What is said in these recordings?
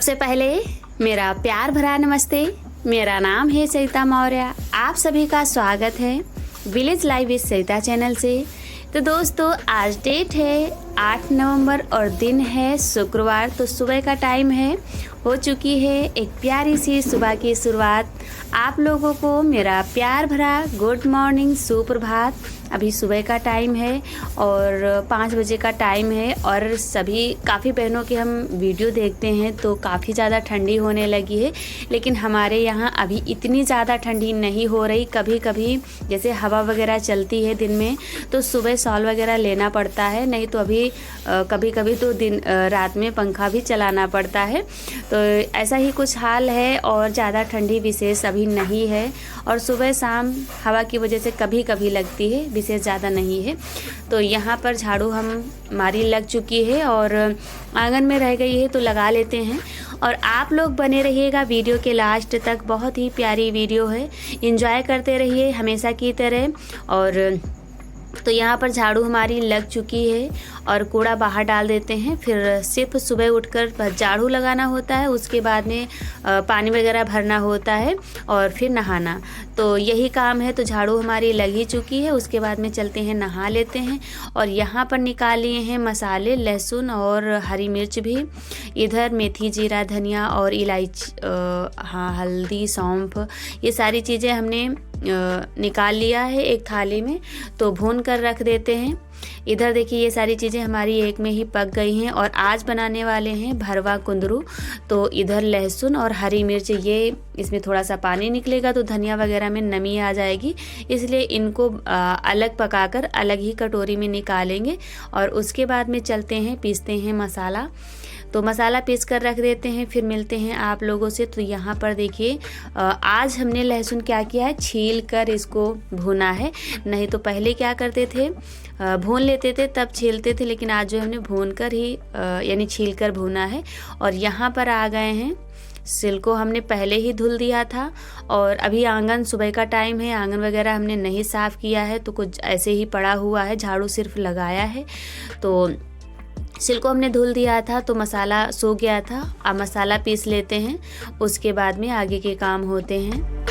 सबसे पहले मेरा प्यार भरा नमस्ते। मेरा नाम है सरिता मौर्य। आप सभी का स्वागत है village live with Sarita channel से। तो दोस्तों, आज डेट है 8 नवंबर और दिन है शुक्रवार। तो सुबह का टाइम हो चुकी है एक प्यारी सी सुबह की शुरुआत। आप लोगों को मेरा प्यार भरा गुड मॉर्निंग, सुप्रभात। अभी सुबह का टाइम है और 5 बजे का टाइम है और सभी काफ़ी बहनों के हम वीडियो देखते हैं तो काफ़ी ज़्यादा ठंडी होने लगी है, लेकिन हमारे यहाँ अभी इतनी ज़्यादा ठंडी नहीं हो रही। कभी कभी जैसे हवा वगैरह चलती है दिन में तो सुबह शॉल वगैरह लेना पड़ता है, नहीं तो अभी कभी कभी तो रात में पंखा भी चलाना पड़ता है। तो ऐसा ही कुछ हाल है और ज़्यादा ठंडी विशेष अभी नहीं है और सुबह शाम हवा की वजह से कभी कभी लगती है, विशेष ज़्यादा नहीं है। तो यहाँ पर झाड़ू हमारी लग चुकी है और आंगन में रह गई है तो लगा लेते हैं। और आप लोग बने रहिएगा वीडियो के लास्ट तक, बहुत ही प्यारी वीडियो है, एंजॉय करते रहिए हमेशा की तरह। और तो यहाँ पर झाड़ू हमारी लग चुकी है और कूड़ा बाहर डाल देते हैं। फिर सिर्फ सुबह उठकर झाड़ू लगाना होता है, उसके बाद में पानी वगैरह भरना होता है और फिर नहाना। तो यही काम है। तो झाड़ू हमारी लग ही चुकी है, उसके बाद में चलते हैं नहा लेते हैं। और यहाँ पर निकाल लिए हैं मसाले, लहसुन और हरी मिर्च भी। इधर मेथी, जीरा, धनिया और इलायची, हल्दी, सौंफ, ये सारी चीज़ें हमने निकाल लिया है एक थाली में, तो भून कर रख देते हैं। इधर देखिए ये सारी चीज़ें हमारी एक में ही पक गई हैं और आज बनाने वाले हैं भरवा कुंदरू। तो इधर लहसुन और हरी मिर्च, ये इसमें थोड़ा सा पानी निकलेगा तो धनिया वगैरह में नमी आ जाएगी, इसलिए इनको अलग पकाकर अलग ही कटोरी में निकालेंगे। और उसके बाद में चलते हैं पीसते हैं मसाला। तो मसाला पीस कर रख देते हैं, फिर मिलते हैं आप लोगों से। तो यहाँ पर देखिए आज हमने लहसुन क्या किया है, छील कर इसको भुना है। नहीं तो पहले क्या करते थे, भून लेते थे तब छीलते थे, लेकिन आज जो हमने भून कर ही यानी छील कर भुना है। और यहाँ पर आ गए हैं, सिल को हमने पहले ही धुल दिया था। और अभी आंगन, सुबह का टाइम है, आंगन वगैरह हमने नहीं साफ़ किया है तो कुछ ऐसे ही पड़ा हुआ है, झाड़ू सिर्फ लगाया है। तो सिल को हमने धुल दिया था तो मसाला सूख गया था। अब मसाला पीस लेते हैं, उसके बाद में आगे के काम होते हैं।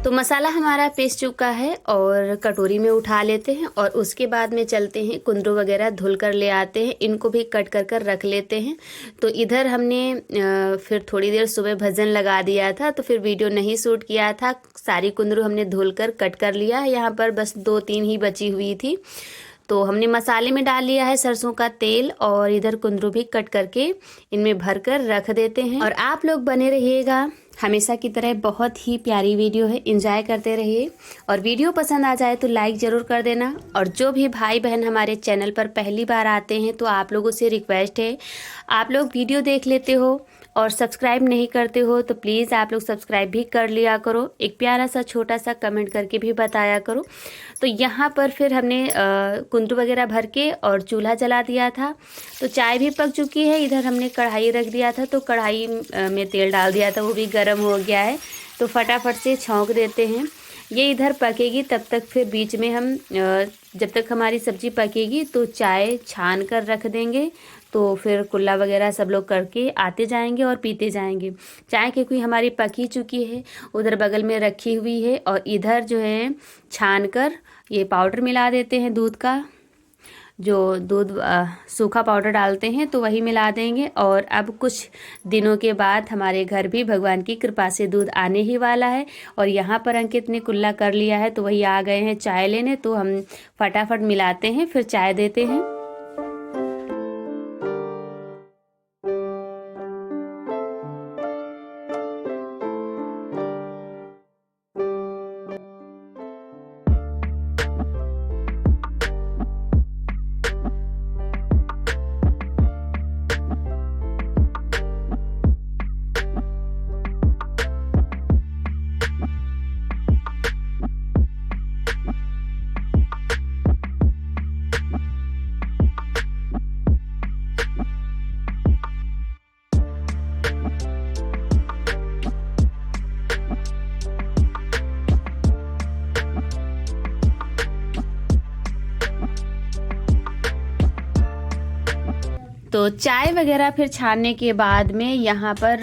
तो मसाला हमारा पीस चुका है और कटोरी में उठा लेते हैं। और उसके बाद में चलते हैं कुंदरू वगैरह धुल कर ले आते हैं, इनको भी कट कर रख लेते हैं। तो इधर हमने फिर थोड़ी देर सुबह भजन लगा दिया था तो फिर वीडियो नहीं शूट किया था। सारी कुंदरू हमने धुल कर कट कर लिया है, यहाँ पर बस 2-3 ही बची हुई थी। तो हमने मसाले में डाल लिया है सरसों का तेल और इधर कुंदरू भी कट करके इनमें भर कर रख देते हैं। और आप लोग बने रहिएगा हमेशा की तरह, बहुत ही प्यारी वीडियो है, एंजॉय करते रहिए। और वीडियो पसंद आ जाए तो लाइक ज़रूर कर देना। और जो भी भाई बहन हमारे चैनल पर पहली बार आते हैं तो आप लोगों से रिक्वेस्ट है, आप लोग वीडियो देख लेते हो और सब्सक्राइब नहीं करते हो तो प्लीज़ आप लोग सब्सक्राइब भी कर लिया करो, एक प्यारा सा छोटा सा कमेंट करके भी बताया करो। तो यहाँ पर फिर हमने कुंदरू वगैरह भर के और चूल्हा जला दिया था। तो चाय भी पक चुकी है। इधर हमने कढ़ाई रख दिया था तो कढ़ाई में तेल डाल दिया था, वो भी गर्म हो गया है। तो फटाफट से छौंक देते हैं। ये इधर पकेगी तब तक फिर बीच में हम जब तक हमारी सब्ज़ी पकेगी तो चाय छान कर रख देंगे। तो फिर कुल्ला वगैरह सब लोग करके आते जाएंगे और पीते जाएंगे। चाय क्योंकि हमारी पक ही चुकी है, उधर बगल में रखी हुई है। और इधर जो है छान कर ये पाउडर मिला देते हैं दूध का, जो दूध सूखा पाउडर डालते हैं तो वही मिला देंगे। और अब कुछ दिनों के बाद हमारे घर भी भगवान की कृपा से दूध आने ही वाला है। और यहाँ पर अंकित ने कुल्ला कर लिया है तो वही आ गए हैं चाय लेने। तो हम फटाफट मिलाते हैं फिर चाय देते हैं। तो चाय वगैरह फिर छानने के बाद में यहाँ पर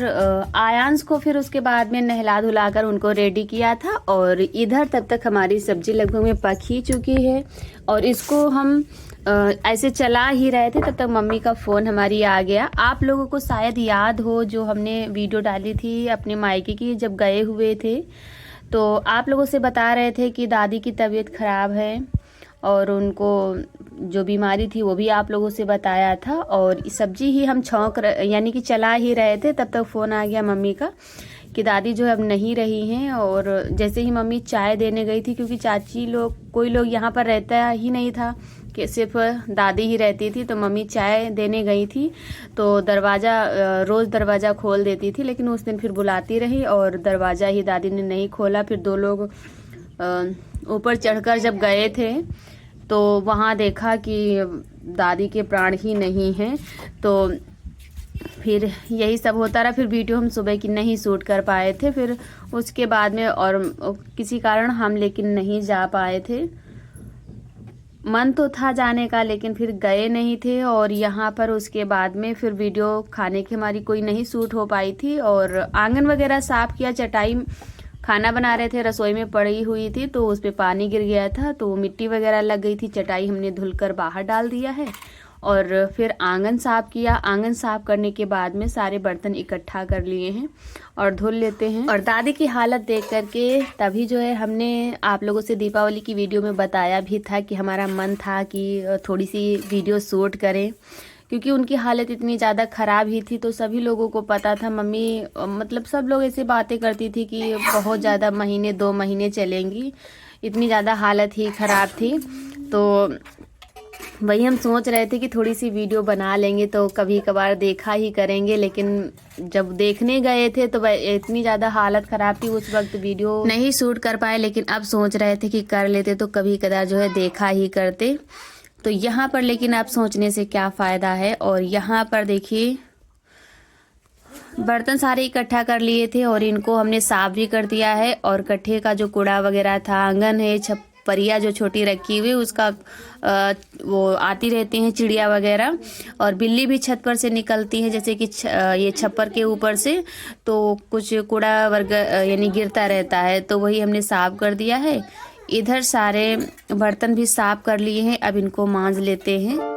आयांश को फिर उसके बाद में नहला धुलाकर उनको रेडी किया था। और इधर तब तक हमारी सब्जी लगभग में पक ही चुकी है और इसको हम ऐसे चला ही रहे थे, तब तक मम्मी का फ़ोन हमारी आ गया। आप लोगों को शायद याद हो जो हमने वीडियो डाली थी अपने मायके की जब गए हुए थे, तो आप लोगों से बता रहे थे कि दादी की तबीयत ख़राब है और उनको जो बीमारी थी वो भी आप लोगों से बताया था। और सब्जी ही हम यानी कि चला ही रहे थे, तब तक फ़ोन आ गया मम्मी का कि दादी जो है अब नहीं रही हैं। और जैसे ही मम्मी चाय देने गई थी, क्योंकि चाची लोग कोई लोग यहाँ पर रहता ही नहीं था कि सिर्फ दादी ही रहती थी, तो मम्मी चाय देने गई थी तो रोज़ दरवाज़ा खोल देती थी, लेकिन उस दिन फिर बुलाती रही और दरवाज़ा ही दादी ने नहीं खोला। फिर दो लोग ऊपर चढ़कर जब गए थे तो वहाँ देखा कि दादी के प्राण ही नहीं हैं। तो फिर यही सब होता रहा। फिर वीडियो हम सुबह की नहीं शूट कर पाए थे, फिर उसके बाद में और किसी कारण हम लेकिन नहीं जा पाए थे। मन तो था जाने का लेकिन फिर गए नहीं थे। और यहाँ पर उसके बाद में फिर वीडियो खाने की हमारी कोई नहीं शूट हो पाई थी। और आंगन वगैरह साफ़ किया, चटाई खाना बना रहे थे, रसोई में पड़ी हुई थी तो उस पर पानी गिर गया था तो मिट्टी वगैरह लग गई थी। चटाई हमने धुलकर बाहर डाल दिया है और फिर आंगन साफ़ किया। आंगन साफ़ करने के बाद में सारे बर्तन इकट्ठा कर लिए हैं और धुल लेते हैं। और दादी की हालत देख करके तभी जो है हमने आप लोगों से दीपावली की वीडियो में बताया भी था कि हमारा मन था कि थोड़ी सी वीडियो शूट करें, क्योंकि उनकी हालत इतनी ज़्यादा ख़राब ही थी। तो सभी लोगों को पता था, मम्मी मतलब सब लोग ऐसे बातें करती थी कि बहुत ज़्यादा महीने 2 महीने चलेंगी, इतनी ज़्यादा हालत ही ख़राब थी। तो वही हम सोच रहे थे कि थोड़ी सी वीडियो बना लेंगे तो कभी कभार देखा ही करेंगे। लेकिन जब देखने गए थे तो इतनी ज़्यादा हालत ख़राब थी, उस वक्त वीडियो नहीं शूट कर पाए। लेकिन अब सोच रहे थे कि कर लेते तो कभी कभार जो है देखा ही करते। तो यहाँ पर लेकिन आप सोचने से क्या फ़ायदा है। और यहाँ पर देखिए बर्तन सारे इकट्ठा कर लिए थे और इनको हमने साफ़ भी कर दिया है। और कट्ठे का जो कूड़ा वगैरह था, आंगन है, छप्परिया जो छोटी रखी हुई उसका वो आती रहती हैं चिड़िया वगैरह, और बिल्ली भी छत पर से निकलती है, जैसे कि ये छप्पर के ऊपर से तो कुछ कूड़ा वर्ग यानी गिरता रहता है, तो वही हमने साफ़ कर दिया है। इधर सारे बर्तन भी साफ़ कर लिए हैं, अब इनको मांज लेते हैं।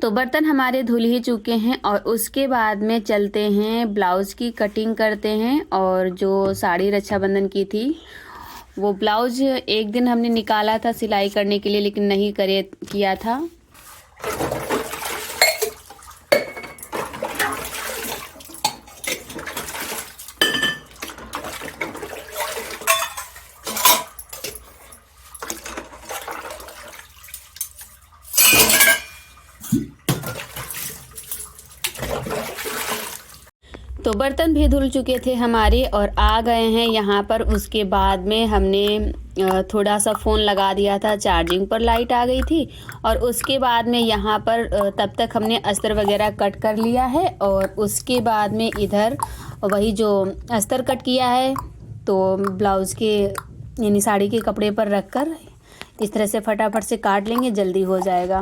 तो बर्तन हमारे धुल ही चुके हैं और उसके बाद में चलते हैं ब्लाउज़ की कटिंग करते हैं। और जो साड़ी रक्षाबंधन की थी वो ब्लाउज़ एक दिन हमने निकाला था सिलाई करने के लिए, लेकिन नहीं किया था। तो बर्तन भी धुल चुके थे हमारे और आ गए हैं यहाँ पर। उसके बाद में हमने थोड़ा सा फ़ोन लगा दिया था चार्जिंग पर, लाइट आ गई थी। और उसके बाद में यहाँ पर तब तक हमने अस्तर वगैरह कट कर लिया है। और उसके बाद में इधर वही जो अस्तर कट किया है तो ब्लाउज़ के यानी साड़ी के कपड़े पर रख कर इस तरह से फटाफट से काट लेंगे, जल्दी हो जाएगा।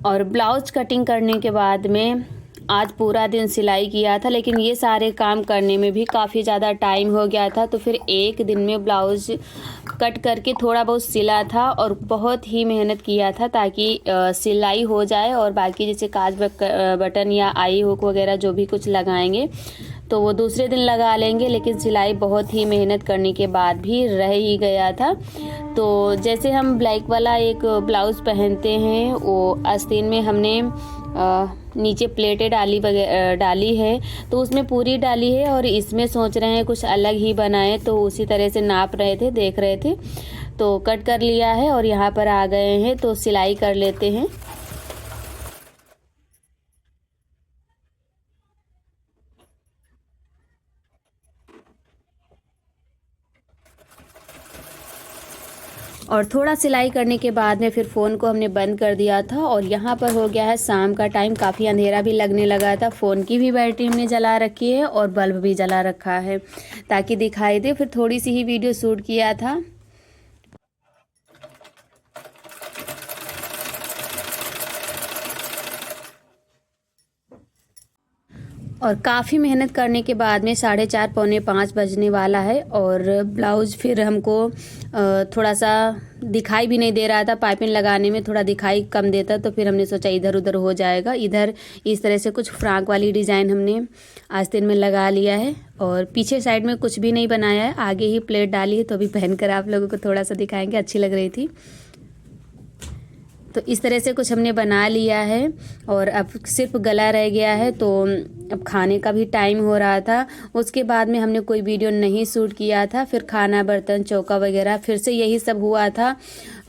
और ब्लाउज कटिंग करने के बाद में आज पूरा दिन सिलाई किया था, लेकिन ये सारे काम करने में भी काफ़ी ज़्यादा टाइम हो गया था। तो फिर एक दिन में ब्लाउज़ कट करके थोड़ा बहुत सिला था और बहुत ही मेहनत किया था ताकि सिलाई हो जाए, और बाकी जैसे काज बटन या आई हुक वगैरह जो भी कुछ लगाएंगे तो वो दूसरे दिन लगा लेंगे, लेकिन सिलाई बहुत ही मेहनत करने के बाद भी रह ही गया था। तो जैसे हम ब्लैक वाला एक ब्लाउज़ पहनते हैं, वो आस्तीन में हमने नीचे प्लेटें डाली है, तो उसमें पूरी डाली है, और इसमें सोच रहे हैं कुछ अलग ही बनाएं। तो उसी तरह से नाप रहे थे, देख रहे थे, तो कट कर लिया है और यहाँ पर आ गए हैं। तो सिलाई कर लेते हैं। और थोड़ा सिलाई करने के बाद में फिर फ़ोन को हमने बंद कर दिया था, और यहाँ पर हो गया है शाम का टाइम, काफ़ी अंधेरा भी लगने लगा था। फ़ोन की भी बैटरी हमने जला रखी है और बल्ब भी जला रखा है ताकि दिखाई दे। फिर थोड़ी सी ही वीडियो शूट किया था। और काफ़ी मेहनत करने के बाद में 4:30 पौने 5 बजने वाला है, और ब्लाउज़ फिर हमको थोड़ा सा दिखाई भी नहीं दे रहा था। पाइपिंग लगाने में थोड़ा दिखाई कम देता, तो फिर हमने सोचा इधर उधर हो जाएगा। इधर इस तरह से कुछ फ्रॉक वाली डिज़ाइन हमने आस्तीन में लगा लिया है, और पीछे साइड में कुछ भी नहीं बनाया है, आगे ही प्लेट डाली है। तो अभी पहनकर आप लोगों को थोड़ा सा दिखाएंगे, अच्छी लग रही थी। तो इस तरह से कुछ हमने बना लिया है, और अब सिर्फ गला रह गया है। तो अब खाने का भी टाइम हो रहा था। उसके बाद में हमने कोई वीडियो नहीं शूट किया था। फिर खाना, बर्तन, चौका वगैरह फिर से यही सब हुआ था।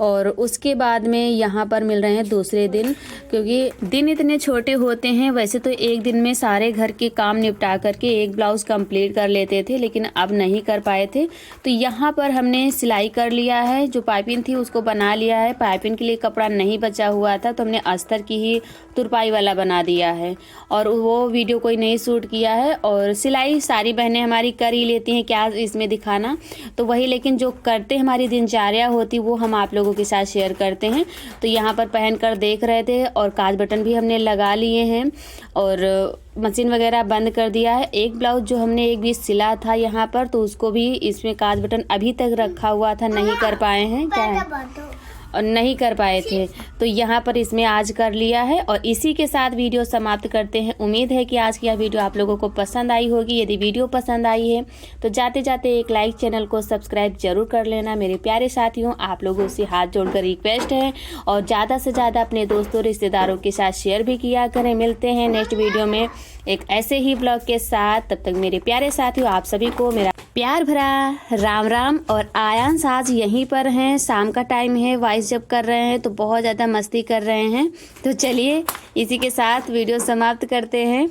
और उसके बाद में यहाँ पर मिल रहे हैं दूसरे दिन, क्योंकि दिन इतने छोटे होते हैं। वैसे तो एक दिन में सारे घर के काम निपटा करके एक ब्लाउज़ कंप्लीट कर लेते थे, लेकिन अब नहीं कर पाए थे। तो यहाँ पर हमने सिलाई कर लिया है, जो पाइपिंग थी उसको बना लिया है। पाइपिंग के लिए कपड़ा नहीं बचा हुआ था, तो हमने अस्तर की ही तुरपाई वाला बना दिया है, और वो वीडियो कोई नहीं शूट किया है। और सिलाई सारी बहनें हमारी कर ही लेती हैं, क्या इसमें दिखाना। तो वही, लेकिन जो करते हमारी दिनचर्या होती वो हम आप लोगों के साथ शेयर करते हैं। तो यहाँ पर पहन कर देख रहे थे, और काज बटन भी हमने लगा लिए हैं, और मशीन वगैरह बंद कर दिया है। एक ब्लाउज जो हमने एक बीच सिला था यहाँ पर, तो उसको भी इसमें काज बटन अभी तक रखा हुआ था, नहीं कर पाए हैं, क्या है, और नहीं कर पाए थे। तो यहाँ पर इसमें आज कर लिया है, और इसी के साथ वीडियो समाप्त करते हैं। उम्मीद है कि आज की यह वीडियो आप लोगों को पसंद आई होगी। यदि वीडियो पसंद आई है तो जाते जाते एक लाइक, चैनल को सब्सक्राइब जरूर कर लेना। मेरे प्यारे साथियों, आप लोगों से हाथ जोड़कर रिक्वेस्ट है, और ज़्यादा से ज़्यादा अपने दोस्तों, रिश्तेदारों के साथ शेयर भी किया करें। मिलते हैं नेक्स्ट वीडियो में एक ऐसे ही ब्लॉग के साथ। तब तक मेरे प्यारे साथियों, आप सभी को मेरा प्यार भरा राम राम। और आयांश आज यहीं पर हैं, शाम का टाइम है, वॉइस जब कर रहे हैं तो बहुत ज़्यादा मस्ती कर रहे हैं। तो चलिए इसी के साथ वीडियो समाप्त करते हैं।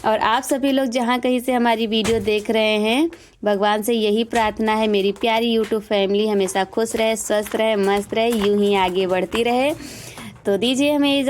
और आप सभी लोग जहाँ कहीं से हमारी वीडियो देख रहे हैं, भगवान से यही प्रार्थना है मेरी प्यारी यूट्यूब फैमिली हमेशा खुश रहे, स्वस्थ रहे, मस्त रहे, यूं ही आगे बढ़ती रहे। तो दीजिए हमें इजाज़त।